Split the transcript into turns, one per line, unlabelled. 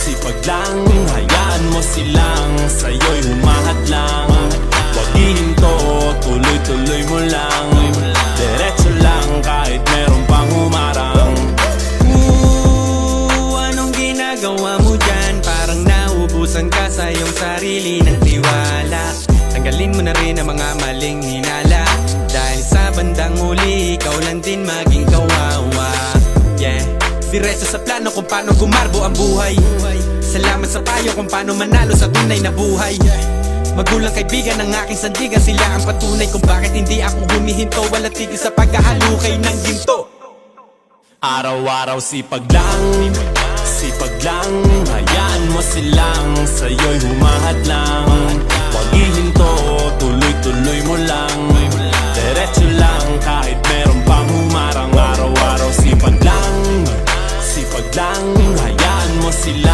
sipag lang, hayaan mo silang sa'yo'y humahat lang. Huwag ihinto, tuloy-tuloy mo lang. Diretso lang kahit meron pang humarang.
Anong ginagawa mo dyan? Parang naubusan ka sa iyong sarili ng tiwala. Tanggalin mo na rin ang mga maling hinala, dahil sa bandang huli ikaw lang din maging kawawa. Yeah, diretso sa plano kung paano gumarbo ang buhay. Salamat sa payo kung paano manalo sa tunay na buhay. Magulang kaibigan ng aking sandigan, sila ang patunay kung bakit hindi ako humihinto. Walang tigil sa pagkahalukay ng ginto.
Araw-araw sipag lang, hayaan mo silang sa'yo'y humahat lang. Huwag ihinto, tuloy-tuloy mo lang. Diretso lang kahit meron pang humarang. Araw-araw sipag lang, hayaan mo sila